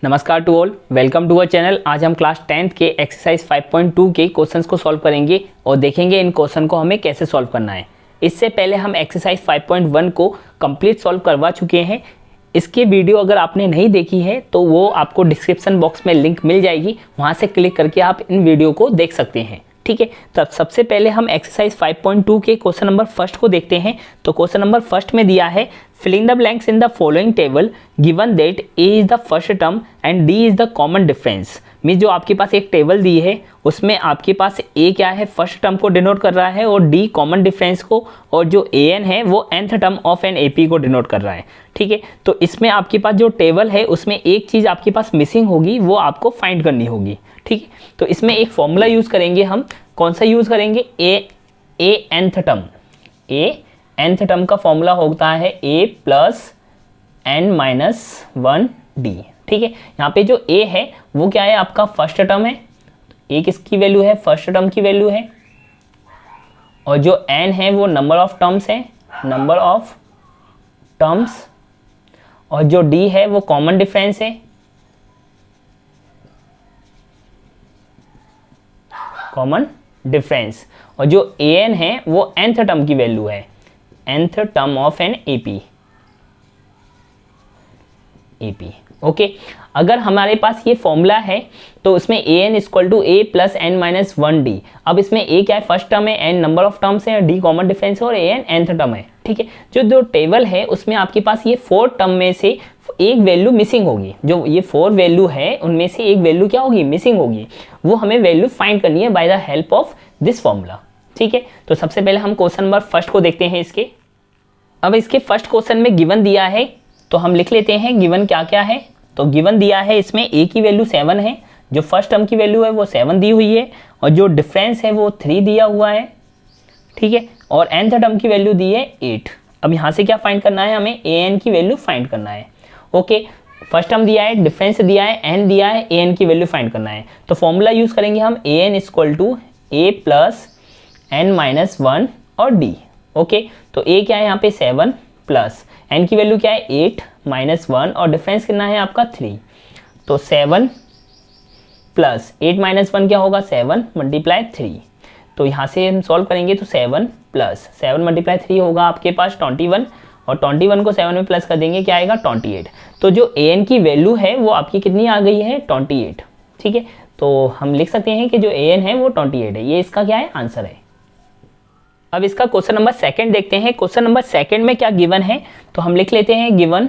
नमस्कार to all, welcome to our channel. आज हम क्लास 10th के एक्सरसाइज 5.2 के क्वेश्चंस को सॉल्व करेंगे और देखेंगे इन क्वेश्चन को हमें कैसे सॉल्व करना है। इससे पहले हम एक्सरसाइज 5.1 को कंप्लीट सॉल्व करवा चुके हैं। इसकी वीडियो अगर आपने नहीं देखी है तो वो आपको डिस्क्रिप्शन बॉक्स में लिंक मिल जाएगी, वहाँ से क्लिक करके आप इन वीडियो को देख सकते हैं। ठीक है, तो सबसे पहले हम एक्सरसाइज 5.2 के क्वेश्चन नंबर फर्स्ट को देखते हैं। तो क्वेश्चन नंबर फर्स्ट में दिया है filling the blanks in the following table given that A is the first term and D is the common difference. Mean जो आपके पास एक टेबल दी है उसमें आपके पास ए क्या है, फर्स्ट टर्म को डिनोट कर रहा है, और डी कॉमन डिफरेंस को, और जो ए एन है वो nth term of N A P को डिनोट कर रहा है। ठीक है, तो इसमें आपके पास जो टेबल है उसमें एक चीज़ आपके पास मिसिंग होगी, वो आपको फाइंड करनी होगी। ठीक है, तो इसमें एक फॉर्मूला यूज़ करेंगे हम। कौन सा यूज़ करेंगे? ए nth टर्म। ए nth टर्म का फॉर्मूला होता है a plus n minus 1d। ठीक है, यहाँ पे जो a है वो क्या है, आपका फर्स्ट टर्म है। a किसकी वैल्यू है? फर्स्ट टर्म की वैल्यू है। और जो n है वो नंबर ऑफ टर्म्स है, नंबर ऑफ टर्म्स। और जो d है वो कॉमन डिफरेंस है। Common difference. और जो an है वो nth टर्म की वैल्यू है, nth term of an AP. Okay, अगर हमारे पास ये फॉर्मूला है तो उसमें a n equal to a plus N minus 1d। अब इसमें ए क्या है? फर्स्ट टर्म है, एन नंबर ऑफ टर्म्स है, डी कॉमन डिफरेंस है, और ए एन nth टर्म है। ठीक है, जो टेबल है उसमें आपके पास ये 4 टर्म में से एक वैल्यू मिसिंग होगी। जो ये 4 वैल्यू है उनमें से एक वैल्यू क्या होगी? मिसिंग होगी। वो हमें वैल्यू फाइंड करनी है by the help of this formula. ठीक है, तो सबसे पहले हम क्वेश्चन नंबर फर्स्ट को देखते हैं इसके। अब इसके फर्स्ट क्वेश्चन में गिवन दिया है तो हम लिख लेते हैं गिवन क्या क्या है। तो गिवन दिया है इसमें a की वैल्यू 7 है, जो फर्स्ट टर्म की वैल्यू है वो 7 दी हुई है, और जो डिफरेंस है वो 3 दिया हुआ है। ठीक है, और nth टर्म की वैल्यू दी है 8। अब यहाँ से क्या फाइंड करना है? हमें a n की वैल्यू फाइंड करना है। ओके, फर्स्ट टर्म दिया है, डिफरेंस दिया है, n दिया है, a n की वैल्यू फाइंड करना है। तो फॉर्मूला यूज करेंगे हम a n equal to a plus n minus 1 और d। ओके, तो a क्या है यहाँ पे? 7 प्लस n की वैल्यू क्या है? 8 माइनस 1, और डिफरेंस कितना है आपका? 3। तो 7 प्लस 8 माइनस 1 क्या होगा? 7 मल्टीप्लाई 3। तो यहाँ से हम सॉल्व करेंगे तो 7 प्लस 7 मल्टीप्लाई 3 होगा आपके पास 21, और 21 को 7 में प्लस कर देंगे, क्या आएगा? 28। तो जो a n की वैल्यू है वो आपकी कितनी आ गई है? 28। ठीक है, तो हम लिख सकते हैं कि जो a n है वो 28 है। ये इसका क्या है? आंसर है। अब इसका क्वेश्चन नंबर सेकंड देखते हैं। क्वेश्चन नंबर सेकंड में क्या गिवन है? तो हम लिख लेते हैं गिवन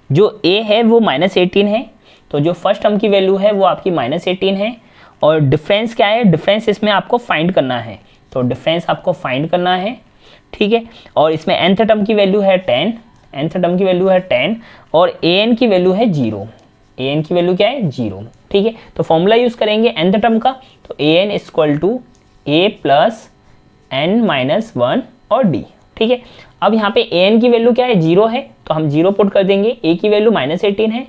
जो a है वो -18 है, तो जो फर्स्ट टर्म की वैल्यू है वो आपकी -18 है, और डिफरेंस क्या है? डिफरेंस इसमें आपको फाइंड करना है। तो डिफरेंस आपको फाइंड करना है। ठीक है, और इसमें nth टर्म की वैल्यू है 10, nth टर्म की वैल्यू है 10, और a n की वैल्यू है 0। a n की वैल्यू क्या है? 0। ठीक है, तो फॉर्मूला यूज करेंगे nth टर्म का। तो a n equal to a plus n minus 1 और d। ठीक है, अब यहाँ पे a n की वैल्यू क्या है? 0 है, तो हम 0 पुट कर देंगे। a की वैल्यू -18 है,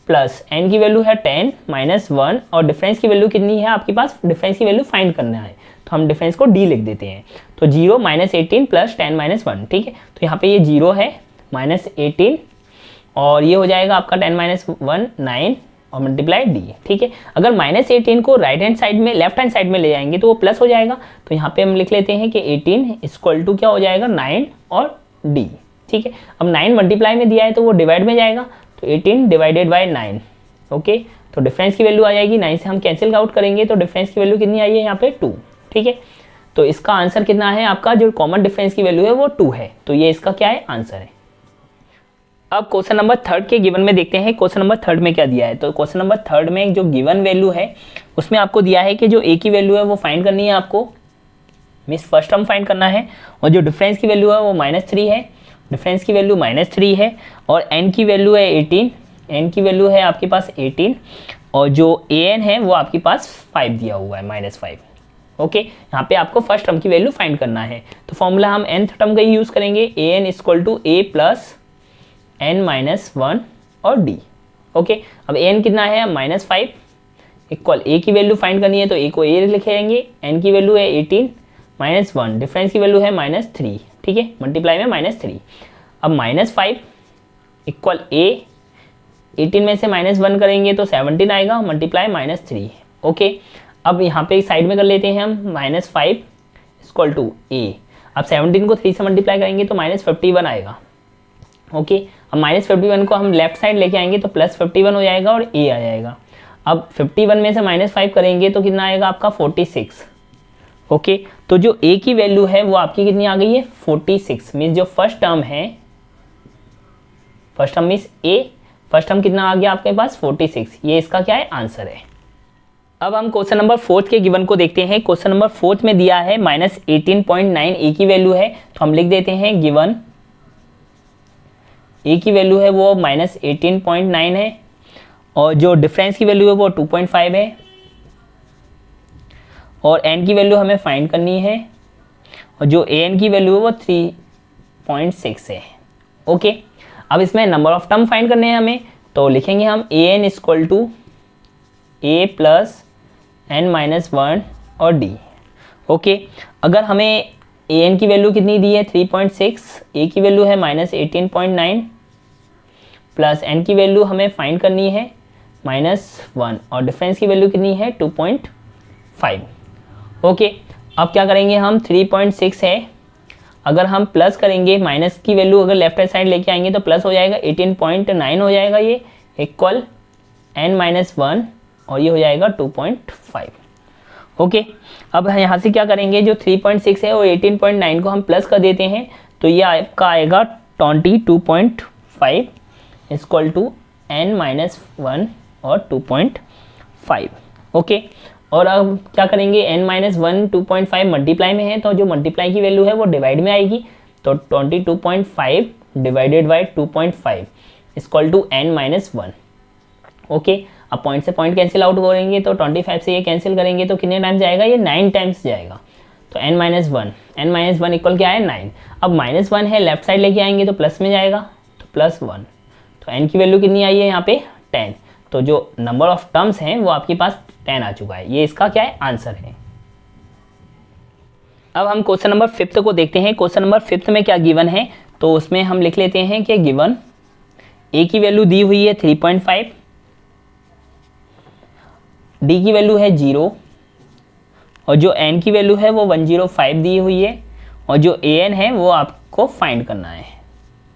प्लस n की वैल्यू है 10 माइनस 1, और डिफरेंस की वैल्यू कितनी है आपके पास? डिफरेंस की वैल्यू फाइंड करना है, तो हम डिफरेंस को d लिख देते हैं। तो 0 -18 प्लस 10 माइनस 1। ठीक है, तो यहाँ पे ये 0 है, -18, और ये हो जाएगा आपका 10 माइनस 1 9, और मल्टीप्लाई d। ठीक है, अगर -18 को राइट हैंड साइड में, लेफ्ट हैंड साइड में ले जाएंगे तो वो प्लस हो जाएगा। तो यहाँ पे हम लिख लेते हैं कि 18 इक्वल टू क्या हो जाएगा? 9 और d। ठीक है, अब 9 मल्टीप्लाई में दिया है तो वो डिवाइड में जाएगा, तो 18 डिवाइडेड बाय 9। ओके, तो डिफरेंस की वैल्यू आ जाएगी 9 से हम कैंसिल आउट करेंगे, तो डिफरेंस की वैल्यू कितनी आई है यहाँ पे? 2। ठीक है, तो इसका आंसर कितना है आपका? जो कॉमन डिफरेंस की वैल्यू है वो 2 है, तो ये इसका क्या है? आंसर है। अब क्वेश्चन नंबर थर्ड के गिवन में देखते हैं क्वेश्चन नंबर थर्ड में क्या दिया है। तो क्वेश्चन नंबर थर्ड में जो गिवन वैल्यू है उसमें आपको दिया है कि जो a की वैल्यू है वो फाइंड करनी है आपको, मीन्स फर्स्ट टर्म फाइंड करना है, और जो डिफरेंस की वैल्यू है वो -3 है, डिफरेंस की वैल्यू -3 है, और n की वैल्यू है 18, n की वैल्यू है आपके पास 18, और जो a n है वो आपके पास 5 दिया हुआ है, -5। ओके, यहाँ पे आपको फर्स्ट टर्म की वैल्यू फाइंड करना है। तो फॉर्मूला हम nth टर्म का ही यूज़ करेंगे, a n equal to a plus n minus 1 और d। ओके, अब n कितना है? -5 इक्वल a की वैल्यू फाइंड करनी है, तो a को a लिखेंगे, n की वैल्यू है 18 माइनस 1, डिफरेंस की वैल्यू है -3। ठीक है, मल्टीप्लाई में -3। अब -5 इक्वल a 18 में से -1 करेंगे तो 17 आएगा, मल्टीप्लाई -3। ओके, अब यहाँ पे साइड में कर लेते हैं हम, -5 इक्वल टू ए। अब 17 को 3 से मल्टीप्लाई करेंगे तो -51 आएगा। ओके, अब -51 को हम लेफ्ट साइड लेके आएंगे तो +51 हो जाएगा और ए आ जाएगा। अब 51 में से -5 करेंगे तो कितना आएगा आपका 46। ओके, तो जो ए की वैल्यू है वो आपकी कितनी आ गई है 46। मीन्स जो फर्स्ट टर्म है, फर्स्ट टर्म मीन्स ए, फर्स्ट टर्म कितना आ गया आपके पास 46। ये इसका क्या है आंसर है। अब हम क्वेश्चन नंबर 4 के गिवन को देखते हैं। क्वेश्चन नंबर 4 में दिया है -18.9 ए की वैल्यू है, तो हम लिख देते हैं गिवन ए की वैल्यू है वो -18.9 है और जो डिफरेंस की वैल्यू है वो 2.5 है और एन की वैल्यू हमें फाइंड करनी है और जो ए एन की वैल्यू है वो 3.6 है। ओके, अब इसमें नंबर ऑफ टर्म फाइंड करने हैं हमें, तो लिखेंगे हम a n equal to a plus N minus 1 और डी। ओके, अगर हमें ए एन की वैल्यू कितनी दी है 3.6, ए की वैल्यू है -18.9 प्लस एन की वैल्यू हमें फाइंड करनी है -1 और डिफरेंस की वैल्यू कितनी है 2.5। ओके, अब क्या करेंगे हम 3.6 है, अगर हम प्लस करेंगे माइनस की वैल्यू अगर लेफ्ट साइड लेके आएंगे तो प्लस हो जाएगा 18.9 हो जाएगा, ये इक्वल n-1 और ये हो जाएगा 2.5। ओके, अब यहाँ से क्या करेंगे, जो 3.6 है और 18.9 को हम प्लस कर देते हैं तो ये आपका आएगा 22.5 इक्वल टू n-1 और 2.5। ओके, और अब क्या करेंगे n-1 2.5 मल्टीप्लाई में है तो जो मल्टीप्लाई की वैल्यू है वो डिवाइड में आएगी, तो 22.5 divided by 2.5 equal to n-1। Okay, अब पॉइंट से पॉइंट कैंसिल आउट करेंगे तो 25 से ये कैंसिल करेंगे तो कितने टाइम्स जाएगा, ये 9 टाइम्स जाएगा। तो n-1 इक्वल क्या है 9। अब -1 है, लेफ्ट साइड लेके आएंगे तो प्लस में जाएगा तो +1, तो n की वैल्यू कितनी आई है यहाँ पे 10। तो जो नंबर ऑफ टर्म्स हैं वो आपके पास 10 आ चुका है, ये इसका क्या है आंसर है। अब हम क्वेश्चन नंबर 5 को देखते हैं। क्वेश्चन नंबर 5 में क्या गिवन है, तो उसमें हम लिख लेते हैं कि गिवन ए की वैल्यू दी हुई है 3.5, डी की वैल्यू है 0 और जो एन की वैल्यू है वो 105 दी हुई है और जो ए एन है वो आपको फाइंड करना है।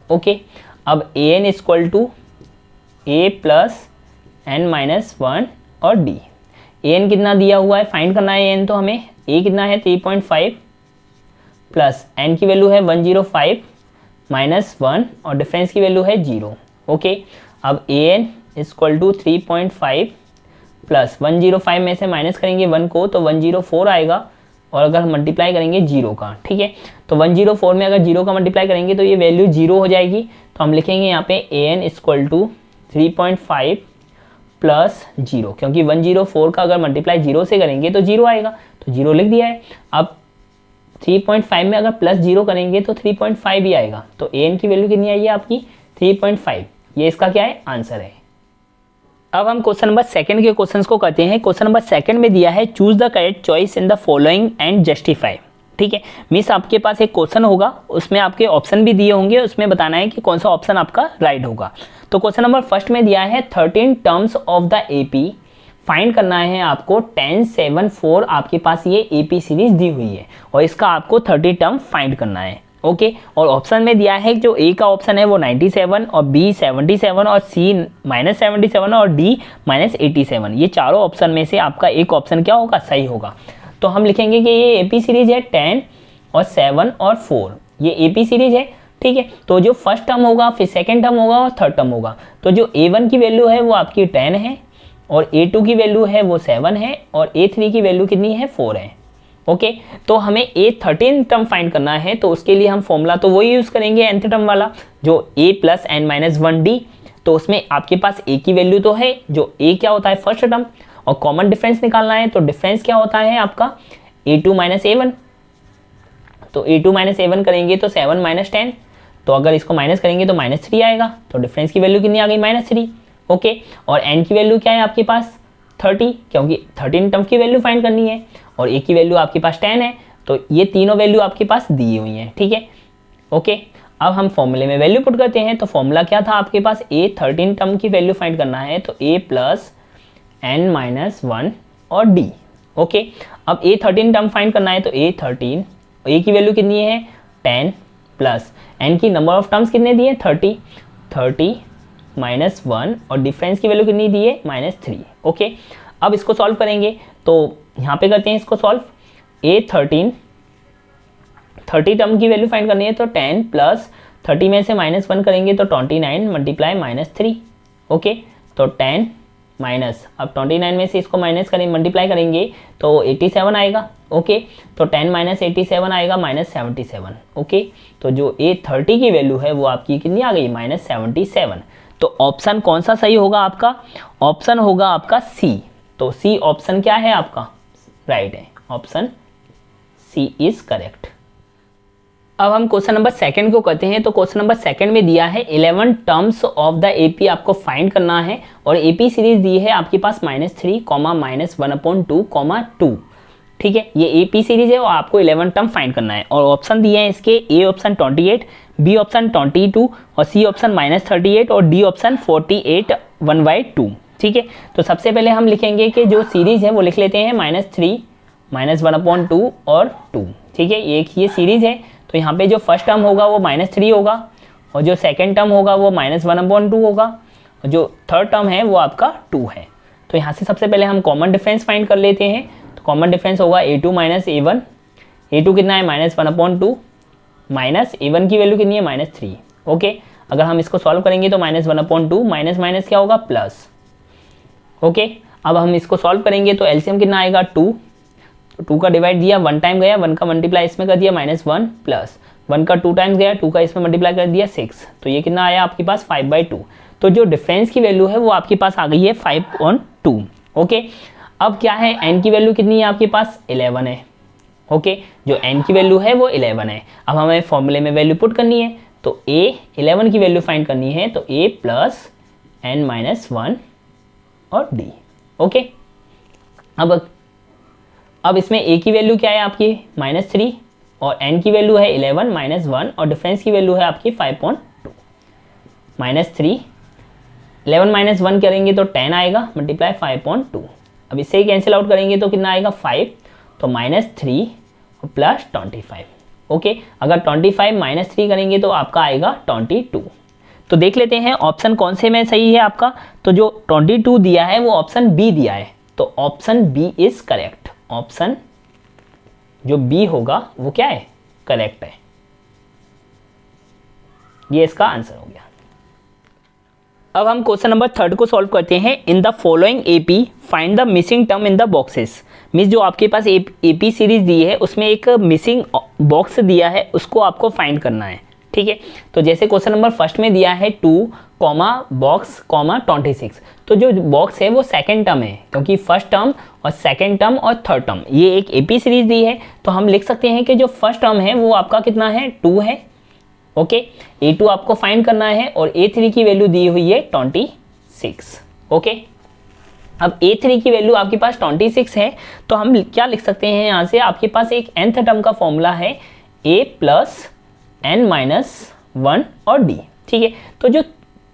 ओके, अब a n equal to a plus n-1 और डी। ए एन कितना दिया हुआ है फाइंड करना है, एन तो हमें ए कितना है 3.5 प्लस एन की वैल्यू है 105 -1 और डिफरेंस की वैल्यू है 0। ओके, अब a n equal to 3.5 plus 105 में से माइनस करेंगे 1 को तो 104 आएगा और अगर हम मल्टीप्लाई करेंगे 0 का, ठीक है, तो 104 में अगर 0 का मल्टीप्लाई करेंगे तो ये वैल्यू 0 हो जाएगी। तो हम लिखेंगे यहाँ पे ए एन इक्वल टू 3.5 प्लस 0, क्योंकि 104 का अगर मल्टीप्लाई 0 से करेंगे तो 0 आएगा, तो 0 लिख दिया है। अब 3.5 में अगर प्लस 0 करेंगे तो 3.5 ही आएगा, तो ए एन की वैल्यू कितनी आई है आपकी 3.5। ये इसका क्या है आंसर है। अब हम क्वेश्चन नंबर 2 के क्वेश्चंस को करते हैं। क्वेश्चन नंबर 2 में दिया है choose the correct choice in the following and justify. ठीक है, मीन्स आपके पास एक क्वेश्चन होगा, उसमें आपके ऑप्शन भी दिए होंगे, उसमें बताना है कि कौन सा ऑप्शन आपका राइट होगा। तो क्वेश्चन नंबर 1 में दिया है 13 terms of the AP, find करना है आपको 10, 7, 4 आपके पास ये एपी सीरीज दी हुई है और इसका आपको 30 टर्म फाइंड करना है। ओके, और ऑप्शन में दिया है जो ए का ऑप्शन है वो 97 और बी 77 और सी -77 और डी -87। ये चारों ऑप्शन में से आपका एक ऑप्शन क्या होगा सही होगा। तो हम लिखेंगे कि ये एपी सीरीज है 10 और 7 और 4, ये एपी सीरीज है। ठीक है, तो जो फर्स्ट टर्म होगा फिर सेकंड टर्म होगा और थर्ड टर्म होगा। तो जो A1 की वैल्यू है वो आपकी 10 है और A2 की वैल्यू है वो 7 है और A3 की वैल्यू कितनी है 4 है। ओके, तो हमें A13 टर्म फाइंड करना है, तो उसके लिए हम फॉर्मूला तो वही यूज़ करेंगे nth टर्म वाला, जो A प्लस n-1d। तो उसमें आपके पास A की वैल्यू तो है, जो A क्या होता है फर्स्ट टर्म, और कॉमन डिफरेंस निकालना है, तो डिफरेंस क्या होता है आपका A2 माइनस A1। तो A2 माइनस A1 करेंगे तो 7 माइनस 10, तो अगर इसको माइनस करेंगे तो -3 आएगा, तो डिफरेंस की वैल्यू कितनी आ गई -3। ओके, और n की वैल्यू क्या है आपके पास 30, क्योंकि 13 टर्म की वैल्यू फाइंड करनी है और a की वैल्यू आपके पास 10 है, तो ये तीनों वैल्यू आपके पास दी हुई हैं। ठीक है, ओके, अब हम फॉर्मूले में वैल्यू पुट करते हैं। तो फॉर्मूला क्या था आपके पास, A13 टर्म की वैल्यू फाइंड करना है, तो A प्लस n माइनस 1 और D। ओके, अब A13 टर्म फाइंड करना है, तो A13, A की वैल्यू कितनी है 10 प्लस n की नंबर ऑफ टर्म्स कितने दिए 30 माइनस 1 और डिफरेंस की वैल्यू कितनी दी है -3। ओके, अब इसको सॉल्व करेंगे, तो यहाँ पे करते हैं इसको सॉल्व। A13 30 टर्म की वैल्यू फाइंड करनी है, तो 10 प्लस 30 में से -1 करेंगे तो 29 मल्टीप्लाई -3। ओके, तो 10 माइनस, अब 29 में से इसको माइनस करें, मल्टीप्लाई करेंगे तो 87 आएगा। ओके, तो 10 माइनस 87 आएगा -77। ओके, तो जो A30 की वैल्यू है वो आपकी कितनी आ गई -77। तो ऑप्शन कौन सा सही होगा आपका, ऑप्शन होगा आपका सी। तो सी ऑप्शन क्या है आपका, राइट है, ऑप्शन सी इज करेक्ट। अब हम क्वेश्चन नंबर सेकंड को करते हैं। तो क्वेश्चन नंबर सेकंड में दिया है 11 टर्म्स ऑफ द एपी आपको फाइंड करना है और एपी सीरीज दी है आपके पास -3, -1/2, 2। ठीक है, ये एपी सीरीज है और आपको 11 टर्म फाइंड करना है और ऑप्शन दिए हैं इसके, ए ऑप्शन 28, बी ऑप्शन 22 और सी ऑप्शन -38 और डी ऑप्शन 48 1/2। ठीक है, तो सबसे पहले हम लिखेंगे कि जो सीरीज है वो लिख लेते हैं -3, -1/2 और 2। ठीक है, ये सीरीज है, तो यहाँ पे जो फर्स्ट टर्म होगा वो -3 होगा और जो सेकंड टर्म होगा वो -1/2 होगा और जो थर्ड टर्म है वो आपका 2 है। तो यहाँ से सबसे पहले हम कॉमन डिफरेंस फाइंड कर लेते हैं। तो कॉमन डिफरेंस होगा A2 माइनस A1। A2 कितना है -1/2 माइनस A1 की वैल्यू कितनी है -3। ओके, अगर हम इसको सॉल्व करेंगे तो -1/2 माइनस माइनस क्या होगा प्लस। ओके, अब हम इसको सॉल्व करेंगे तो एलसीएम कितना आएगा 2। तो 2 का डिवाइड दिया, 1 टाइम गया, 1 का मल्टीप्लाई इसमें कर दिया -1 प्लस 1 का 2 टाइम्स गया, 2 का इसमें मल्टीप्लाई कर दिया 6। तो ये कितना आया आपके पास 5/2। तो जो डिफरेंस की वैल्यू है वो आपके पास आ गई है 5/2। ओके, अब क्या है n की वैल्यू कितनी है आपके पास 11 है। ओके, जो n की वैल्यू है वो 11 है। अब हमें फॉर्मूले में वैल्यू पुट करनी है, तो A11 की वैल्यू फाइंड करनी है, तो A प्लस n-1 और D। ओके, अब इसमें A की वैल्यू क्या है आपकी -3 और n की वैल्यू है 11 -1 और डिफरेंस की वैल्यू है आपकी 5/2। -3 11 -1 करेंगे तो 10 आएगा मल्टीप्लाई 5/2। अब इससे ही कैंसिल आउट करेंगे तो कितना आएगा 5, तो -3 प्लस 25। ओके, अगर 25 -3 करेंगे तो आपका आएगा 22। तो देख लेते हैं ऑप्शन कौन से में सही है आपका। तो जो 22 दिया है वो ऑप्शन बी दिया है, तो option B is correct. Option जो बी होगा वो क्या है, करेक्ट है। ये इसका आंसर हो गया। अब हम क्वेश्चन नंबर थर्ड को सॉल्व करते हैं। इन the following AP find the missing term in the boxes. Means जो आपके पास एपी सीरीज दी है उसमें एक मिसिंग बॉक्स दिया है, उसको आपको फाइंड करना है। ठीक है, तो जैसे क्वेश्चन नंबर फर्स्ट में दिया है 2, बॉक्स 26। तो जो बॉक्स है वो सेकंड टर्म है, क्योंकि फर्स्ट टर्म और सेकंड टर्म और थर्ड टर्म ये एक एपी सीरीज दी है। तो हम लिख सकते हैं कि जो फर्स्ट टर्म है वो आपका कितना है 2 है। ओके, A2 आपको फाइंड करना है और A3 की वैल्यू दी हुई है 26। ओके, अब A3 की वैल्यू आपके पास 26 है, तो हम क्या लिख सकते हैं यहाँ से, आपके पास एक nth टर्म का फॉर्मूला है A प्लस n-1 और D। ठीक है, तो जो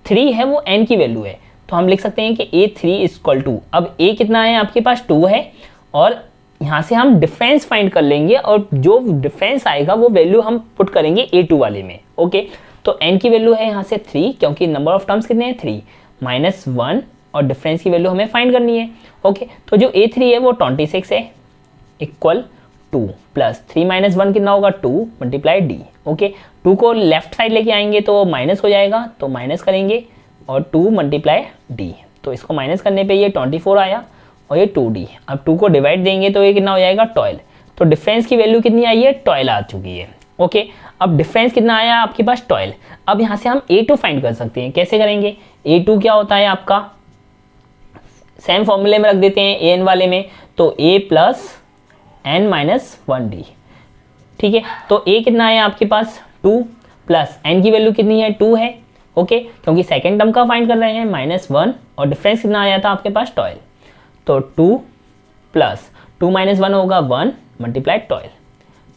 3 है वो n की वैल्यू है, तो हम लिख सकते हैं कि A3 इक्वल टू, अब A कितना है आपके पास 2 है और यहाँ से हम डिफरेंस फाइंड कर लेंगे और जो डिफरेंस आएगा वो वैल्यू हम पुट करेंगे A2 वाले में। ओके, तो n की वैल्यू है यहाँ से 3, क्योंकि नंबर ऑफ टर्म्स कितने हैं 3, -1 और डिफरेंस की वैल्यू हमें फाइंड करनी है। ओके, तो जो A3 है वो 26 है, इक्वल 2 प्लस 3 - 1 कितना होगा 2 मल्टीप्लाई D। ओके, 2 को लेफ्ट साइड लेके आएंगे तो माइनस हो जाएगा, तो माइनस करेंगे और 2 मल्टीप्लाई D। तो इसको माइनस करने पे ये 24 आया और ये 2D। अब 2 को डिवाइड देंगे तो ये कितना हो जाएगा 12। तो डिफरेंस की वैल्यू कितनी आई है 12 आ चुकी है। ओके, अब डिफरेंस कितना आया आपके पास 12। अब यहाँ से हम A2 फाइंड कर सकते हैं। कैसे करेंगे, A2 क्या होता है आपका, सेम फॉर्मूले में रख देते हैं AN वाले में, तो A प्लस n-1D। ठीक है, तो A कितना है आपके पास 2 प्लस n की वैल्यू कितनी है 2 है। ओके, क्योंकि सेकेंड टर्म का फाइंड कर रहे हैं -1 और डिफरेंस कितना आया था आपके पास 12। तो 2 प्लस 2 - 1 होगा 1 मल्टीप्लाई 12,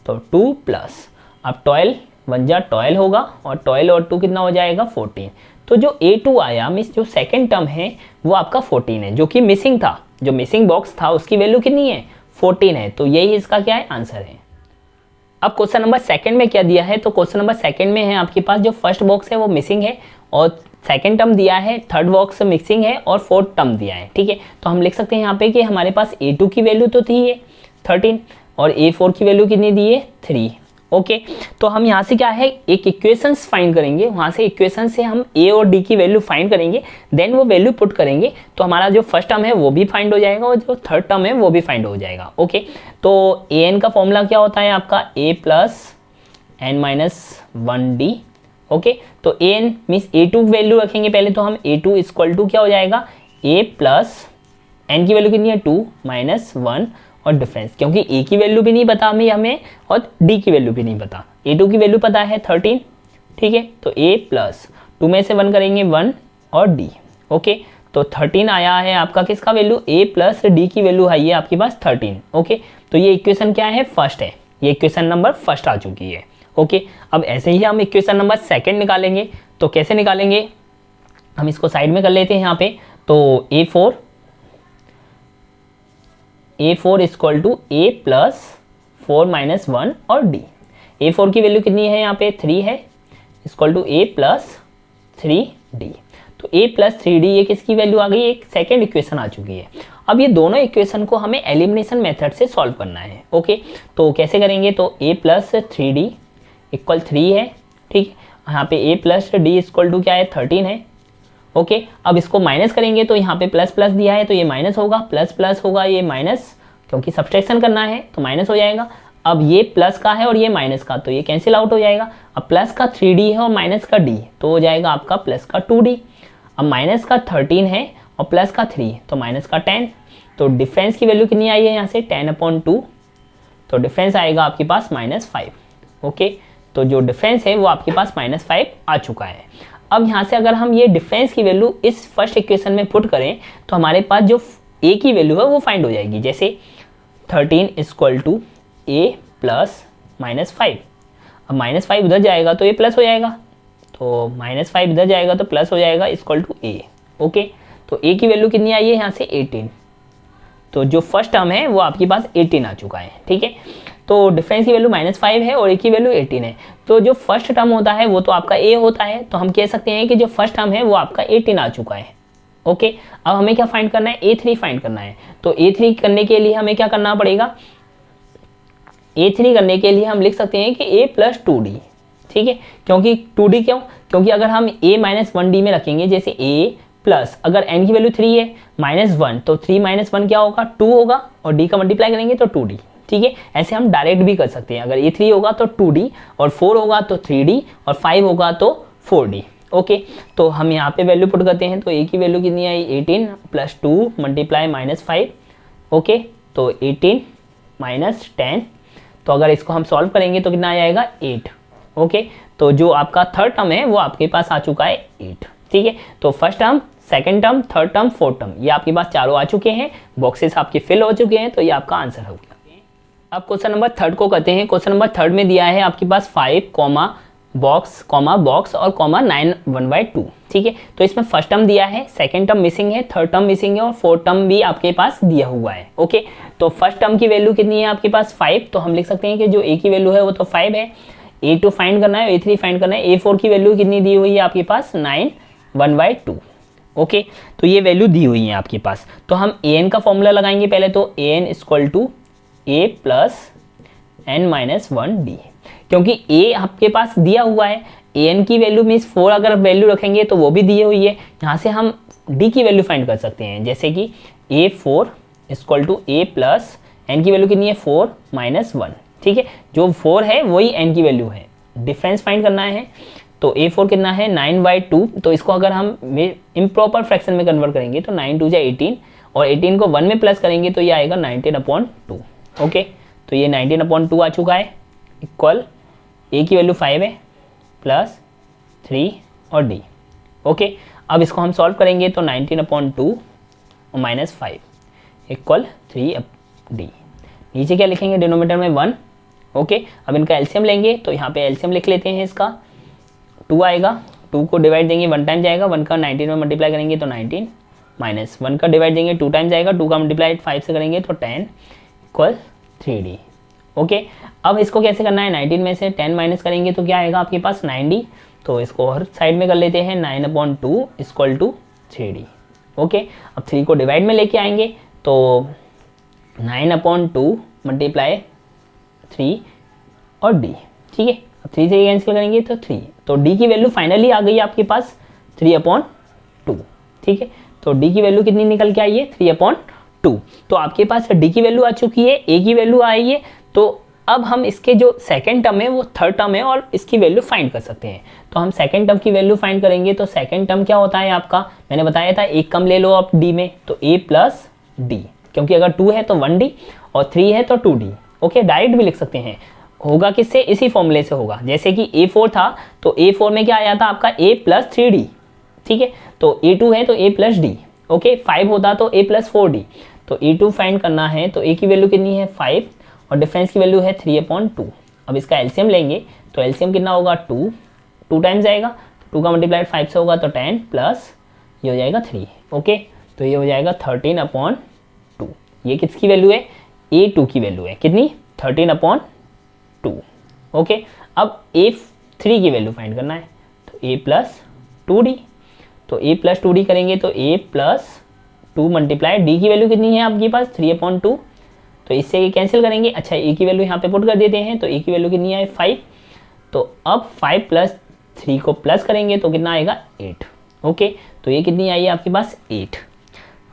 तो 2 प्लस, अब 12 1 जा 12 होगा और 12 और 2 कितना हो जाएगा 14। तो जो A2 आया मीन्स जो सेकेंड टर्म है वो आपका 14 है, जो कि मिसिंग था, जो मिसिंग बॉक्स था उसकी वैल्यू कितनी है 14 है। तो यही इसका क्या है आंसर है। अब क्वेश्चन नंबर सेकंड में क्या दिया है, तो क्वेश्चन नंबर सेकंड में है आपके पास जो फर्स्ट बॉक्स है वो मिसिंग है और सेकंड टर्म दिया है, थर्ड बॉक्स मिक्सिंग है और फोर्थ टर्म दिया है। ठीक है, तो हम लिख सकते हैं यहाँ पे कि हमारे पास A2 की वैल्यू तो थी है 13 और A4 की वैल्यू कितनी दी है 3। ओके, तो हम यहाँ से क्या है एक इक्वेशंस फाइंड करेंगे, वहाँ से इक्वेशन से हम A और D की वैल्यू फाइंड करेंगे, देन वो वैल्यू पुट करेंगे तो हमारा जो फर्स्ट टर्म है वो भी फाइंड हो जाएगा और जो थर्ड टर्म है वो भी फाइंड हो जाएगा। ओके, तो an का फॉर्मूला क्या होता है आपका a plus n minus 1d। Okay, तो an मीन्स A2 वैल्यू रखेंगे पहले, तो हम A2 इक्वल टू क्या हो जाएगा a प्लस n की वैल्यू कितनी है 2 माइनस 1 और डिफरेंस, क्योंकि a की वैल्यू भी नहीं पता हमें और d की वैल्यू भी नहीं पता। A2 की वैल्यू पता है 13। ठीक है, तो a प्लस 2 में से 1 करेंगे 1 और d। ओके, तो 13 आया है आपका किसका वैल्यू a प्लस d की वैल्यू आई है आपके पास 13। ओके, तो ये इक्वेशन क्या है फर्स्ट है, ये इक्वेशन नंबर फर्स्ट आ चुकी है। ओके, अब ऐसे ही हम इक्वेशन नंबर सेकंड निकालेंगे, तो कैसे निकालेंगे हम इसको साइड में कर लेते हैं यहाँ पे। तो A4 equal to a plus 4 minus 1 और d। A4 की वैल्यू कितनी है यहाँ पे 3 है, equal to a plus 3d। तो a प्लस 3d ये किसकी वैल्यू आ गई, एक सेकेंड इक्वेशन आ चुकी है। अब ये दोनों इक्वेशन को हमें एलिमिनेशन मेथड से सॉल्व करना है। ओके, तो कैसे करेंगे, तो a प्लस 3d इक्वल 3 है। ठीक है, यहाँ पे a plus d equal to क्या है 13 है। ओके, अब इसको माइनस करेंगे तो यहाँ पे प्लस प्लस दिया है तो ये माइनस होगा, प्लस प्लस होगा ये माइनस, क्योंकि सब्सट्रैक्शन करना है तो माइनस हो जाएगा। अब ये प्लस का है और ये माइनस का, तो ये कैंसिल आउट हो जाएगा। अब प्लस का 3d है और माइनस का d, तो हो जाएगा आपका प्लस का 2d। अब माइनस का 13 है और प्लस का 3, तो माइनस का 10। तो डिफरेंस की वैल्यू कितनी आई है यहाँ से 10/2, तो डिफरेंस आएगा आपके पास -5। ओके, तो जो डिफरेंस है वो आपके पास -5 आ चुका है। अब यहाँ से अगर हम ये डिफरेंस की वैल्यू इस फर्स्ट इक्वेशन में पुट करें तो हमारे पास जो a की वैल्यू है वो फाइंड हो जाएगी। जैसे 13 इक्वल टू a प्लस -5, अब -5 उधर जाएगा तो ये प्लस हो जाएगा, तो -5 इधर जाएगा तो प्लस हो जाएगा इक्वल टू a। ओके, तो a की वैल्यू कितनी आई है यहाँ से 18, तो जो फर्स्ट टर्म है वो आपके पास 18 आ चुका है। ठीक है, तो डिफरेंस की वैल्यू -5 है और a की वैल्यू 18 है, तो जो फर्स्ट टर्म होता है वो तो आपका a होता है, तो हम कह सकते हैं कि जो फर्स्ट टर्म है वो आपका 18 आ चुका है। ओके, अब हमें क्या फाइंड करना है, A3 फाइंड करना है। तो A3 करने के लिए हमें क्या करना पड़ेगा, A3 करने के लिए हम लिख सकते हैं कि a प्लस 2d। ठीक है, क्योंकि 2d क्योंकि अगर हम a माइनस 1d में रखेंगे, जैसे a प्लस अगर n की वैल्यू 3 है -1, तो 3 - 1 क्या होगा 2 होगा और d का मल्टीप्लाई करेंगे तो 2d। ठीक है, ऐसे हम डायरेक्ट भी कर सकते हैं, अगर A3 होगा तो 2d और 4 होगा तो 3d और 5 होगा तो 4d। ओके, तो हम यहाँ पे वैल्यू पुट करते हैं, तो a की वैल्यू कितनी आई 18 प्लस 2 मल्टीप्लाई -5। ओके, तो 18 माइनस 10, तो अगर इसको हम सॉल्व करेंगे तो कितना आ जाएगा 8। ओके, तो जो आपका थर्ड टर्म है वो आपके पास आ चुका है 8। ठीक है, तो first term, second term, third term, fourth term ये आपके पास चारों आ चुके हैं, बॉक्सेस आपके फिल हो चुके हैं, तो ये आपका आंसर हो गया। अब क्वेश्चन नंबर थर्ड को करते हैं। क्वेश्चन नंबर थर्ड में दिया है आपके पास 5 बॉक्स और 9 1/2। ठीक है, तो इसमें फर्स्ट टर्म दिया है, सेकंड टर्म मिसिंग है, थर्ड टर्म मिसिंग है और फोर्थ टर्म भी आपके पास दिया हुआ है। ओके, तो फर्स्ट टर्म की वैल्यू कितनी है आपके पास 5, तो हम लिख सकते हैं कि जो a की वैल्यू है वो तो 5 है, A2 फाइंड करना है, A3 फाइंड करना है, A4 की वैल्यू कितनी दी हुई है आपके पास 9 1/2। ओके, तो ये वैल्यू दी हुई है आपके पास, तो हम an का फॉर्मूला लगाएंगे पहले, तो an equal to a plus n minus 1d, क्योंकि a आपके पास दिया हुआ है, an की वैल्यू मीन्स 4 अगर वैल्यू रखेंगे तो वो भी दी हुई है, यहाँ से हम d की वैल्यू फाइंड कर सकते हैं, जैसे कि A4 equal to a plus n की वैल्यू कितनी है 4 माइनस 1। ठीक है, जो 4 है वही n की वैल्यू है, डिफरेंस फाइंड करना है, तो A4 कितना है 9/2, तो इसको अगर हम इम्प्रॉपर फ्रैक्शन में कन्वर्ट करेंगे तो 9 2 18 और 18 को 1 में प्लस करेंगे तो ये आएगा 19/2। ओके, तो ये 19/2 आ चुका है, इक्वल a की वैल्यू 5 है प्लस 3 और d। ओके, अब इसको हम सॉल्व करेंगे तो 19/2 और -5 इक्वल 3d। नीचे क्या लिखेंगे, डिनोमिनेटर में 1 ओके, अब इनका एलसीएम लेंगे तो यहाँ पे एलसीएम लिख लेते हैं इसका, 2 आएगा, 2 को डिवाइड देंगे 1 टाइम जाएगा, 1 का 19 में मल्टीप्लाई करेंगे तो 19, माइनस 1 का डिवाइड देंगे 2 टाइम जाएगा, 2 का मल्टीप्लाई 5 से करेंगे तो 10 इक्वल 3D। ओके, अब इसको कैसे करना है, 19 में से 10 माइनस करेंगे तो क्या आएगा आपके पास 9D, तो इसको हर साइड में कर लेते हैं, 9/2 इक्वल टू 3D। ओके, अब 3 को डिवाइड में लेके आएंगे तो 9/2 मल्टीप्लाई 3 और D, ठीक है। अब 3 से कैंसिल करेंगे तो 3, तो D की वैल्यू फाइनली आ गई आपके पास 3/2, ठीक है। तो D की वैल्यू कितनी निकल के आई है, 3/2। तो आपके पास D की वैल्यू आ चुकी है, A की वैल्यू आई है, तो अब हम इसके जो सेकंड टर्म है वो थर्ड टर्म है और इसकी वैल्यू फाइंड कर सकते हैं। तो हम सेकंड टर्म की वैल्यू फाइंड करेंगे, तो सेकंड टर्म क्या होता है आपका, मैंने बताया था एक कम ले लो आप D में, तो A प्लस D, क्योंकि अगर 2 है तो 1D और 3 है तो 2D। ओके, डायरेक्ट भी लिख सकते हैं, होगा किससे, इसी फॉर्मूले से होगा। जैसे कि A4 था तो A4 में क्या आया था आपका A प्लस 3D, ठीक है। तो A2 है तो A प्लस D, ओके। 5 होता तो A प्लस 4D, तो A2 फाइंड करना है तो A की वैल्यू कितनी है 5 और डिफरेंस की वैल्यू है 3/2। अब इसका एलसीएम लेंगे तो एलसीएम कितना होगा 2 टाइम्स आएगा, 2 का मल्टीप्लाई 5 से होगा तो 10 प्लस ये हो जाएगा 3, ओके। तो ये हो जाएगा 13/2। ये किसकी वैल्यू है, A2 की वैल्यू है, कितनी 13/2, ओके। अब A3 की वैल्यू फाइंड करना है, तो A प्लस 2D, तो A प्लस 2D करेंगे तो A प्लस 2 मल्टीप्लाई D की वैल्यू कितनी है आपके पास 3/2, तो इससे ये कैंसिल करेंगे। अच्छा, A की वैल्यू यहाँ पे पुट कर देते हैं, तो A की वैल्यू कितनी है 5, तो अब 5 प्लस 3 को प्लस करेंगे तो कितना आएगा 8, ओके। तो ये कितनी आई है आपके पास 8,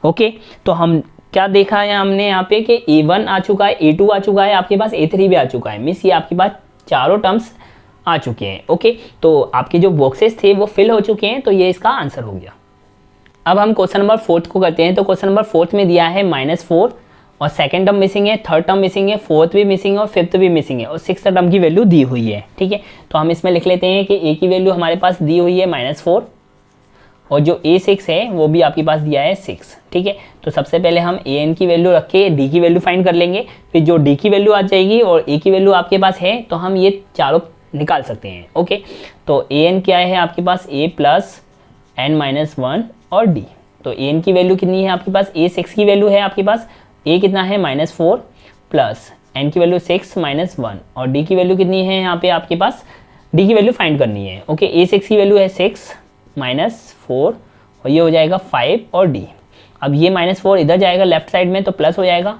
ओके। तो हम क्या देखा है हमने यहाँ पे कि A1 आ चुका है, A2 आ चुका है, आपके पास A3 भी आ चुका है, मीन्स ये आपके पास चारों टर्म्स आ चुके हैं, ओके। तो आपके जो बॉक्सेस थे वो फिल हो चुके हैं, तो ये इसका आंसर हो गया। अब हम क्वेश्चन नंबर 4 को करते हैं। तो क्वेश्चन नंबर 4 में दिया है -4 और सेकंड टर्म मिसिंग है, थर्ड टर्म मिसिंग है, फोर्थ भी मिसिंग है और फिफ्थ भी मिसिंग है और सिक्स्थ टर्म की वैल्यू दी हुई है, ठीक है। तो हम इसमें लिख लेते हैं कि A की वैल्यू हमारे पास दी हुई है -4 और जो A6 है वो भी आपके पास दिया है 6, ठीक है। तो सबसे पहले हम AN की वैल्यू रख के D की वैल्यू फाइंड कर लेंगे, फिर जो D की वैल्यू आ जाएगी और A की वैल्यू आपके पास है तो हम ये चारों निकाल सकते हैं, ओके। तो AN क्या है आपके पास A प्लस n-1 और D, तो AN की वैल्यू कितनी है आपके पास, A6 की वैल्यू है आपके पास, A कितना है -4 प्लस n की वैल्यू 6 -1 और D की वैल्यू कितनी है यहाँ पे आपके पास, D की वैल्यू फाइंड करनी है, ओके। A6 की वैल्यू है 6 -4 और ये हो जाएगा 5 और D। अब ये -4 इधर जाएगा लेफ्ट साइड में तो प्लस हो जाएगा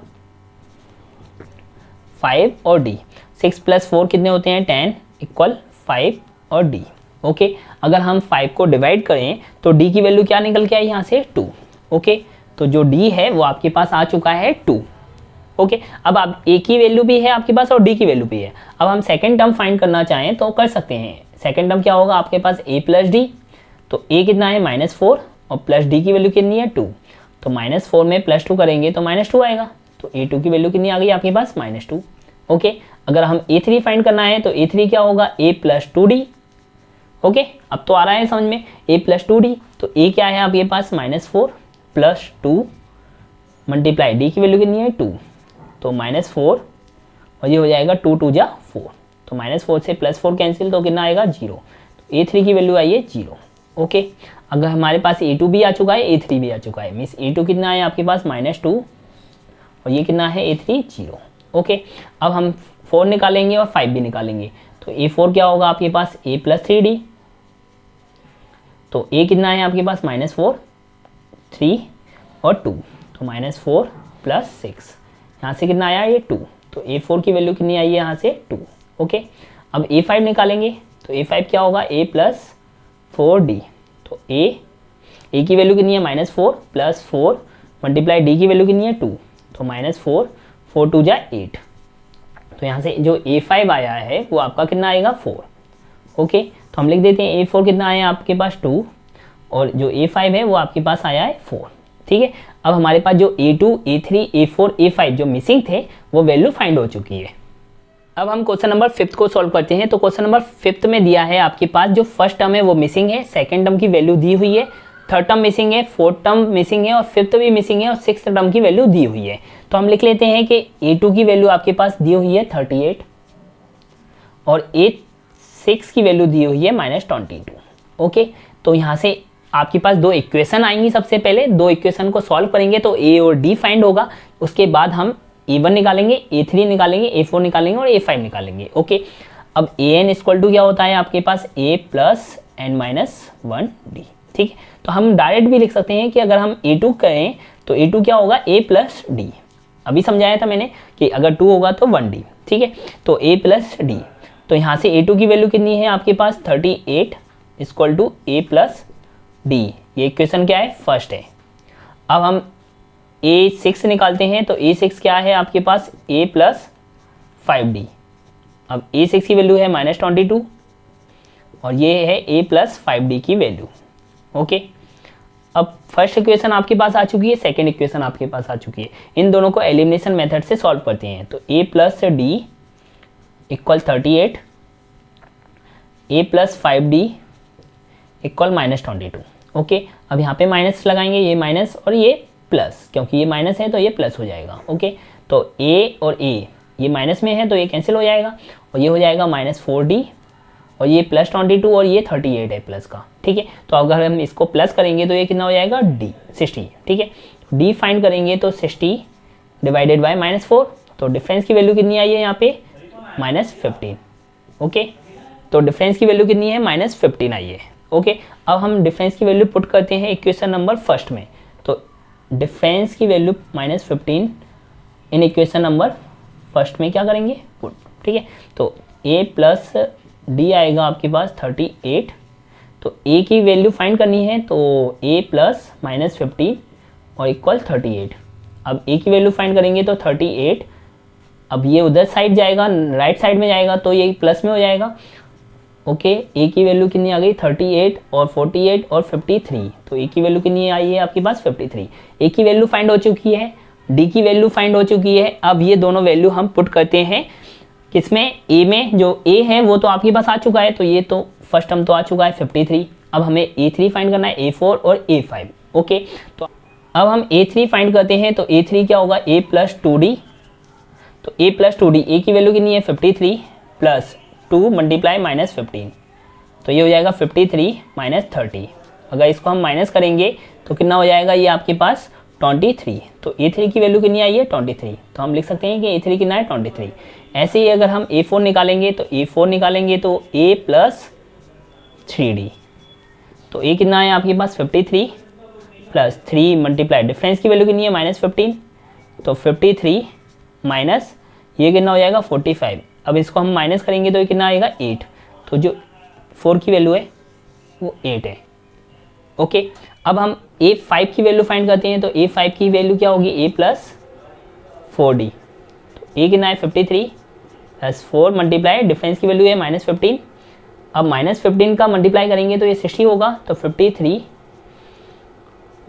5 और D, 6 + 4 कितने होते हैं 10 इक्वल 5 और D, ओके। अगर हम 5 को डिवाइड करें तो D की वैल्यू क्या निकल के आई यहाँ से 2, ओके। तो जो D है वो आपके पास आ चुका है 2, ओके। अब आप A की वैल्यू भी है आपके पास और D की वैल्यू भी है। अब हम सेकंड टर्म फाइंड करना चाहें तो कर सकते हैं। सेकंड टर्म क्या होगा आपके पास A प्लस D, तो A कितना है -4 और प्लस D की वैल्यू कितनी है 2, तो -4 में +2 करेंगे तो -2 आएगा, तो A2 की वैल्यू कितनी आ गई आपके पास -2, ओके। अगर हम A3 फाइंड करना है तो A3 क्या होगा A प्लस 2D, ओके। अब तो आ रहा है समझ में, A प्लस 2D, तो A क्या है आपके पास -4 प्लस 2 मल्टीप्लाई D की वैल्यू कितनी है 2, तो -4 और ये हो जाएगा 2 2 जा 4, तो -4 से +4 कैंसिल तो कितना आएगा 0, तो A3 की वैल्यू आई है 0, ओके। अगर हमारे पास A2 भी आ चुका है A3 भी आ चुका है, मीन्स A2 कितना है आपके पास -2 और ये कितना है A3 0, ओके। अब हम 4 निकालेंगे और 5 भी निकालेंगे, तो A4 क्या होगा आपके पास A प्लस 3D, तो A कितना है आपके पास -4 3 और 2, तो -4 + 6, यहाँ से कितना आया ये 2, तो A4 की वैल्यू कितनी आई है यहाँ से 2, ओके। अब A5 निकालेंगे तो A5 क्या होगा A प्लस 4D, तो A की वैल्यू कितनी है -4 + 4 मल्टीप्लाई D की वैल्यू कितनी है 2, तो -4 4 2 जा 8, तो यहाँ से जो A5 आया है वो आपका कितना आएगा 4, ओके। तो हम लिख देते हैं A4 कितना आया आपके पास 2 और जो A5 है वो आपके पास आया है 4, ठीक है। अब हमारे पास जो A2 A3 A4 A5 जो मिसिंग थे वो वैल्यू फाइंड हो चुकी है। अब हम क्वेश्चन नंबर 5 को सॉल्व करते हैं। तो क्वेश्चन नंबर 5 में दिया है आपके पास जो फर्स्ट टर्म है वो मिसिंग है, सेकंड टर्म की वैल्यू दी हुई है, थर्ड टर्म मिसिंग है, फोर्थ टर्म मिसिंग है और फिफ्थ भी मिसिंग है और सिक्स्थ टर्म की वैल्यू दी हुई है। तो हम लिख लेते हैं कि A2 की वैल्यू आपके पास दी हुई है 38, और A6 की वैल्यू दी हुई है -22। ओके, तो यहाँ से आपके पास दो इक्वेशन आएंगी। सबसे पहले दो इक्वेशन को सॉल्व करेंगे तो A और D फाइंड होगा, उसके बाद हम A1 निकालेंगे, A3 निकालेंगे, A4 निकालेंगे और A5 निकालेंगे। ओके, अब an इक्वल टू क्या होता है आपके पास a plus N minus 1d। ठीक है, तो हम डायरेक्ट भी लिख सकते हैं कि अगर हम a2 करें तो a2 क्या होगा a प्लस डी। अभी समझाया था मैंने कि अगर 2 होगा तो 1d। ठीक है, तो a प्लस डी, तो यहाँ से a2 की वैल्यू कितनी है आपके पास 38 equal to a plus D. ये इक्वेशन क्या है, फर्स्ट है। अब हम a6 निकालते हैं तो a6 क्या है आपके पास a प्लस 5d। अब a6 की वैल्यू है -22 और ये है a प्लस 5d की वैल्यू। ओके, अब फर्स्ट इक्वेशन आपके पास आ चुकी है, सेकंड इक्वेशन आपके पास आ चुकी है। इन दोनों को एलिमिनेशन मेथड से सॉल्व करते हैं तो a plus D equal 38, a plus 5d equal -22। Okay, अब यहाँ पे माइनस लगाएंगे, ये माइनस और ये प्लस, क्योंकि ये माइनस है तो ये प्लस हो जाएगा। ओके, तो a और a ये माइनस में है तो ये कैंसिल हो जाएगा और ये हो जाएगा -4d और ये +22 और ये 38 है प्लस का। ठीक है, तो अगर हम इसको प्लस करेंगे तो ये कितना हो जाएगा d 60। ठीक है, d फाइंड करेंगे तो 60 डिवाइडेड बाय -4, तो डिफरेंस की वैल्यू कितनी आई है यहाँ पे -15। ओके, तो डिफरेंस की वैल्यू कितनी है -15 आई है। ओके, अब हम डिफरेंस की वैल्यू पुट करते हैं इक्वेशन नंबर फर्स्ट में, तो डिफरेंस की value -15 in equation number first में क्या करेंगे, पुट। ठीक है, तो a प्लस डी आएगा आपके पास 38, तो a की वैल्यू फाइंड करनी है तो a प्लस -15 और इक्वल 38। अब a की वैल्यू फाइंड करेंगे तो 38, अब ये उधर साइड जाएगा, राइट साइड में जाएगा तो ये प्लस में हो जाएगा। ओके, a की वैल्यू कितनी आ गई 38 और 48 और 53, तो a की वैल्यू कितनी आई है आपके पास 53। a की वैल्यू फाइंड हो चुकी है, d की वैल्यू फाइंड हो चुकी है। अब ये दोनों वैल्यू हम पुट करते हैं किसमें, a में। जो a है वो तो आपके पास आ चुका है, तो ये तो फर्स्ट टर्म तो आ चुका है 53। अब हमें a3 फाइंड करना है, a4 और a5। ओके, तो अब हम a3 फाइंड करते हैं तो a3 क्या होगा a प्लस 2d, तो a प्लस 2d, a की वैल्यू कितनी है 53 प्लस 2 मल्टीप्लाई -15, तो ये हो जाएगा 53 - 30। अगर इसको हम माइनस करेंगे तो कितना हो जाएगा ये आपके पास 23। तो a3 की वैल्यू कितनी आई है 23, तो हम लिख सकते हैं कि a3 कितना है 23। ऐसे ही अगर हम a4 निकालेंगे तो a4 निकालेंगे तो a प्लस 3d, तो a कितना है आपके पास 53 प्लस 3 मल्टीप्लाई डिफरेंस की वैल्यू कितनी है -15, तो 53 माइनस ये कितना हो जाएगा 45। अब इसको हम माइनस करेंगे तो ये कितना आएगा 8, तो जो 4 की वैल्यू है वो 8 है। ओके, अब हम a5 की वैल्यू फाइंड करते हैं तो a5 की वैल्यू क्या होगी a प्लस 4d, तो a कितना है 53 प्लस 4 मल्टीप्लाई डिफरेंस की वैल्यू है -15। अब -15 का मल्टीप्लाई करेंगे तो ये 60 होगा, तो 53 -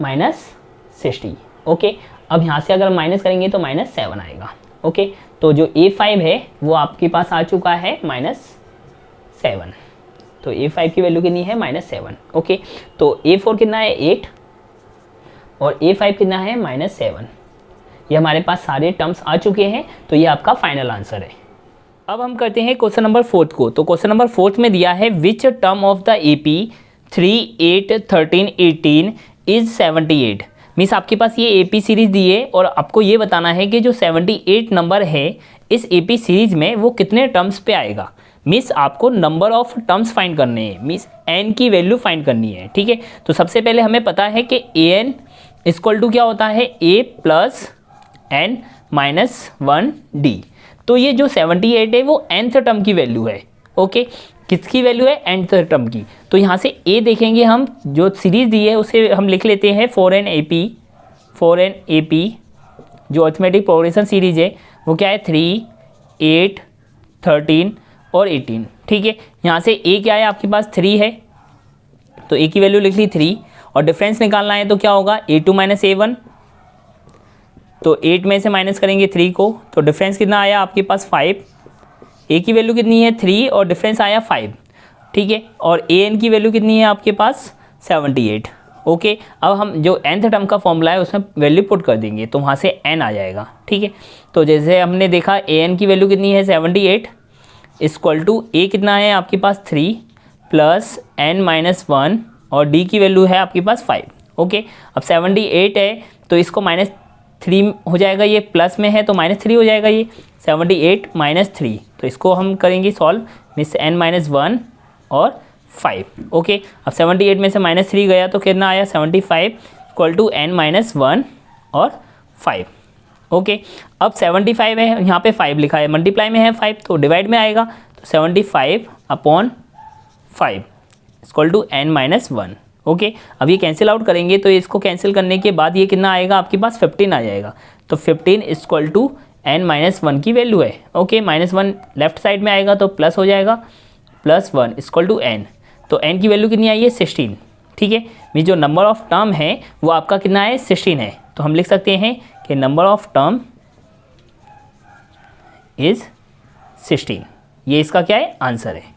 60। ओके, अब यहाँ से अगर माइनस करेंगे तो -7 आएगा। ओके, तो जो a5 है वो आपके पास आ चुका है -7, तो a5 की वैल्यू कितनी है -7। ओके, तो a4 कितना है 8 और a5 कितना है -7। ये हमारे पास सारे टर्म्स आ चुके हैं, तो ये आपका फाइनल आंसर है। अब हम करते हैं क्वेश्चन नंबर 4 को। तो क्वेश्चन नंबर 4 में दिया है which term of the AP 3, 8, 13, 18 is 78। Means आपके पास ये AP सीरीज दी है और आपको ये बताना है कि जो 78 नंबर है इस AP सीरीज में वो कितने टर्म्स पे आएगा। मीन्स आपको नंबर ऑफ टर्म्स फाइंड करने हैं, मीन्स n की वैल्यू फाइंड करनी है। ठीक है, तो सबसे पहले हमें पता है कि an इक्वल टू क्या होता है a plus n minus 1d। तो ये जो 78 है वो nth टर्म की वैल्यू है। ओके, किसकी वैल्यू है nth टर्म की। तो यहाँ से a देखेंगे हम, जो सीरीज दी है उसे हम लिख लेते हैं 4n AP जो अर्थमेटिक प्रोग्रेशन सीरीज है वो क्या है 3, 8, 13 और 18। ठीक है, यहाँ से a क्या है आपके पास 3 है, तो a की वैल्यू लिख ली 3 और डिफरेंस निकालना है तो क्या होगा a2 - a1, तो 8 में से माइनस करेंगे 3 को, तो डिफरेंस कितना आया आपके पास 5। a की वैल्यू कितनी है 3 और डिफरेंस आया 5। ठीक है, और an की वैल्यू कितनी है आपके पास 78। ओके, अब हम जो nth टर्म का फॉर्मूला है उसमें वैल्यू पुट कर देंगे तो वहाँ से n आ जाएगा। ठीक है, तो जैसे हमने देखा an की वैल्यू कितनी है 78 इक्वल टू ए कितना है आपके पास 3 प्लस n-1 और d की वैल्यू है आपके पास 5। ओके, अब 78 है तो इसको -3 हो जाएगा, ये प्लस में है तो -3 हो जाएगा, ये 78 -3, तो इसको हम करेंगे सॉल्व, मिस n-1 और 5। ओके, अब 78 में से -3 गया तो कितना आया 75 इक्वल टू n-1 और 5। ओके, अब 75 है, यहाँ पे 5 लिखा है, मल्टीप्लाई में है 5 तो डिवाइड में आएगा, तो 75/5 इक्वल टू n-1। ओके, अब ये कैंसिल आउट करेंगे तो इसको कैंसिल करने के बाद ये कितना आएगा आपके पास 15 आ जाएगा, तो 15 इक्वल टू n-1 की वैल्यू है। ओके, -1 लेफ्ट साइड में आएगा तो प्लस हो जाएगा, +1 इक्वल टू n, तो n की वैल्यू कितनी आई है 16। ठीक है, मीन जो नंबर ऑफ टर्म है वो आपका कितना है 16 है, तो हम लिख सकते हैं कि नंबर ऑफ टर्म इज 16, ये इसका क्या है आंसर है।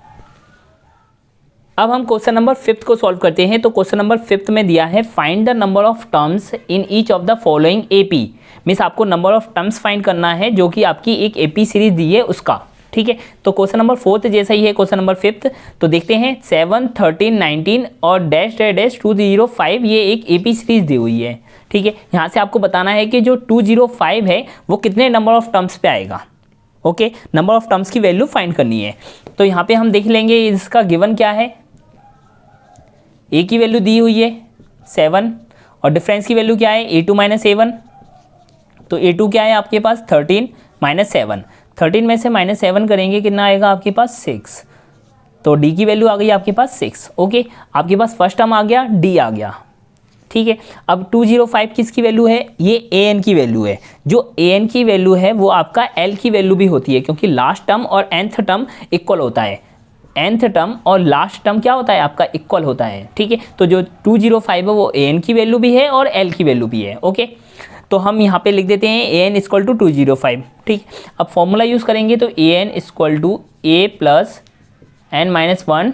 अब हम क्वेश्चन नंबर 5 को सॉल्व करते हैं। तो क्वेश्चन नंबर 5 में दिया है find the number of terms in each of the following AP, means आपको नंबर ऑफ टर्म्स फाइंड करना है जो कि आपकी एक एपी सीरीज दी है उसका। ठीक है, तो क्वेश्चन नंबर 4 जैसा ही है क्वेश्चन नंबर 5, तो देखते हैं 7, 13, 19 और डैश डैश डैश 205 ये एक एपी सीरीज दी हुई है। ठीक है, यहाँ से आपको बताना है कि जो 205 है वो कितने नंबर ऑफ टर्म्स पे आएगा। ओके, नंबर ऑफ टर्म्स की वैल्यू फाइंड करनी है। तो यहाँ पे हम देख लेंगे इसका गिवन क्या है, ए की वैल्यू दी हुई है 7 और डिफरेंस की वैल्यू क्या है a2 - a1, तो a2 क्या है आपके पास 13 - 7, 13 में से -7 करेंगे कितना आएगा आपके पास 6, तो d की वैल्यू आ गई आपके पास 6। ओके, आपके पास फर्स्ट टर्म आ गया, d आ गया। ठीक है, अब 205 किसकी वैल्यू है, ये an की वैल्यू है। जो an की वैल्यू है वो आपका l की वैल्यू भी होती है, क्योंकि लास्ट टर्म और nth टर्म इक्वल होता है, nth टर्म और लास्ट टर्म क्या होता है आपका इक्वल होता है। ठीक है, तो जो 205 है वो an की वैल्यू भी है और l की वैल्यू भी है। ओके, तो हम यहाँ पे लिख देते हैं an इक्वल टू 205। ठीक, अब फॉर्मूला यूज़ करेंगे तो an equal to a plus n-1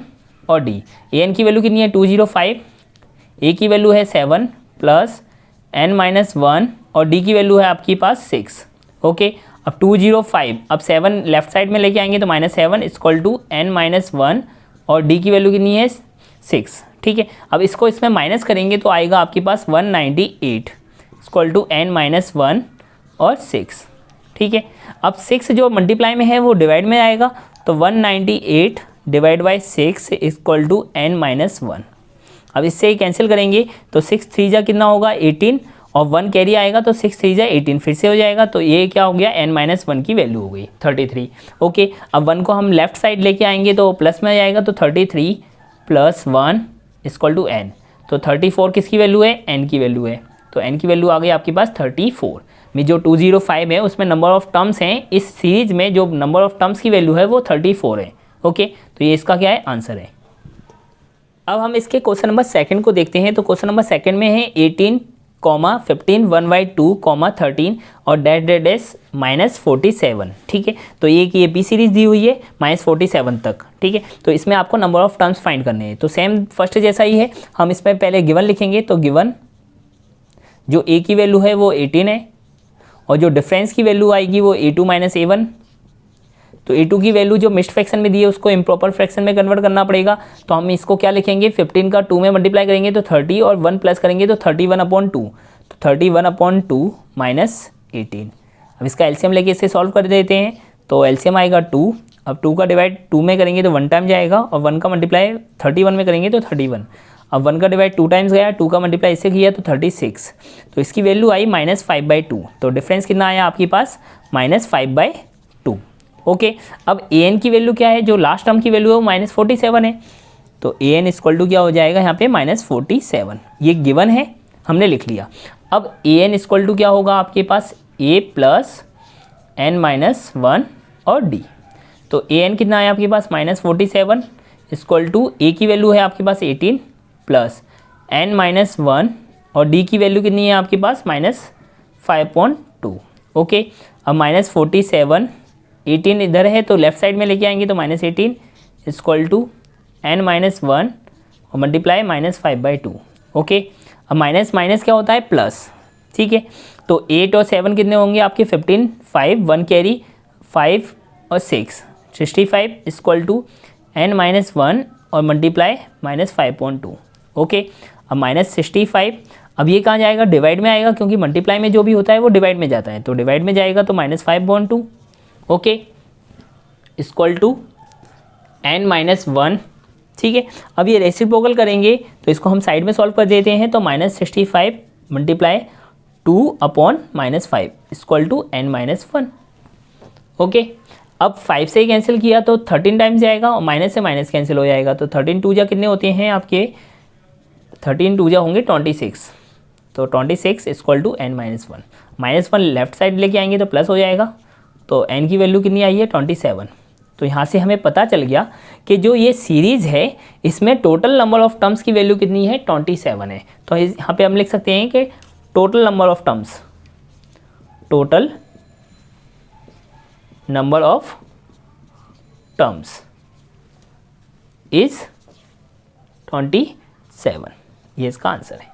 और d। an की वैल्यू कितनी है 205, a की वैल्यू है 7 प्लस n-1 और d की वैल्यू है आपके पास 6। ओके, अब 205, अब 7 लेफ्ट साइड में लेके आएंगे तो -7 इक्वल टू n-1 और d की वैल्यू कितनी है 6। ठीक है, अब इसको इसमें माइनस करेंगे तो आएगा आपके पास 198 इक्वल टू n-1 और 6। ठीक है, अब 6 जो मल्टीप्लाई में है वो डिवाइड में आएगा, तो 198 divide by 6 equal to n-1। अब इससे ही कैंसिल करेंगे तो 6 3 जा कितना होगा 18 और 1 कैरी आएगा तो 6 3 जा 18 फिर से हो जाएगा, तो ये क्या हो गया n-1 की वैल्यू हो गई 33। ओके, अब 1 को हम लेफ्ट साइड लेके आएंगे तो प्लस में आ जाएगा, तो 33 + 1 इक्वल टू n, तो 34 किसकी वैल्यू है n की वैल्यू है, तो n की वैल्यू आ गई आपके पास 34 में। जो 205 है उसमें नंबर ऑफ टर्म्स हैं, इस सीरीज में जो नंबर ऑफ टर्म्स की वैल्यू है वो 34 है। ओके, तो ये इसका क्या है आंसर है। अब हम इसके क्वेश्चन नंबर 2 को देखते हैं। तो क्वेश्चन नंबर 2 में है 18, 15, 1/2, 13 और डैश डैश डैश -47। ठीक है, तो ये एक एपी सीरीज दी हुई है -47 तक। ठीक है, तो इसमें आपको नंबर ऑफ टर्म्स फाइंड करने हैं। तो सेम फर्स्ट जैसा ही है, हम इसमें पहले गिवन लिखेंगे, तो गिवन जो a की वैल्यू है वो 18 है और जो डिफरेंस की वैल्यू आएगी वो a2 - a1, तो a2 की वैल्यू जो मिक्स्ड फ्रैक्शन में दी है उसको इम्प्रॉपर फ्रैक्शन में कन्वर्ट करना पड़ेगा, तो हम इसको क्या लिखेंगे 15 का 2 में मल्टीप्लाई करेंगे तो 30 और 1 प्लस करेंगे तो 31/2, तो 31/2 - 18। अब इसका एलसीएम लेके इसे सॉल्व कर देते हैं, तो एलसीएम आएगा 2, अब 2 का डिवाइड 2 में करेंगे तो 1 टाइम जाएगा और 1 का मल्टीप्लाई 31 में करेंगे तो 31, अब 1 का डिवाइड 2 टाइम्स गया, 2 का मल्टीप्लाई इससे किया तो 36, तो इसकी वैल्यू आई -5/2, तो डिफरेंस कितना आया आपके पास -5/2। ओके, अब an की वैल्यू क्या है, जो लास्ट टर्म की वैल्यू है वो -47 है, तो an इक्वल टू क्या हो जाएगा यहाँ पे -47, ये गिवन है हमने लिख लिया। अब an इक्वल टू क्या होगा आपके पास a प्लस n-1 और d, तो an कितना है आपके पास -47 इक्वल टू a की वैल्यू है आपके पास 18 प्लस n-1 और d की वैल्यू कितनी है आपके पास -5/2। ओके, अब -47, 18 इधर है तो लेफ्ट साइड में लेके आएंगे तो -18 इक्वल टू n-1 और मल्टीप्लाई -5/2। ओके, अब माइनस माइनस क्या होता है प्लस। ठीक है, तो 8 और 7 कितने होंगे आपके 15, 5 1 कैरी 5 और 6, 65 इक्वल टू n-1 और मल्टीप्लाई -5.2। ओके, अब -65, अब ये कहाँ जाएगा, डिवाइड में आएगा, क्योंकि मल्टीप्लाई में जो भी होता है वो डिवाइड में जाता है, तो डिवाइड में जाएगा तो -5.2। Okay, equal to n-1। ठीक है, अब ये रेसिप्रोकल करेंगे तो इसको हम साइड में सॉल्व कर देते हैं, तो -65 multiply 2/-5 equal to n-1। Okay, अब 5 से कैंसिल किया तो 13 टाइम्स जाएगा और माइनस से माइनस कैंसिल हो जाएगा, तो 13 2 जा कितने होते हैं आपके, 13 2 जा होंगे 26, तो 26 equal to n-1। -1 left side लेके आएंगे तो प्लस हो जाएगा, तो n की वैल्यू कितनी आई है 27। तो यहाँ से हमें पता चल गया कि जो ये सीरीज़ है इसमें टोटल नंबर ऑफ टर्म्स की वैल्यू कितनी है 27 है। तो यहाँ पे हम लिख सकते हैं कि total number of terms, total number of terms is 27, ये इसका आंसर है।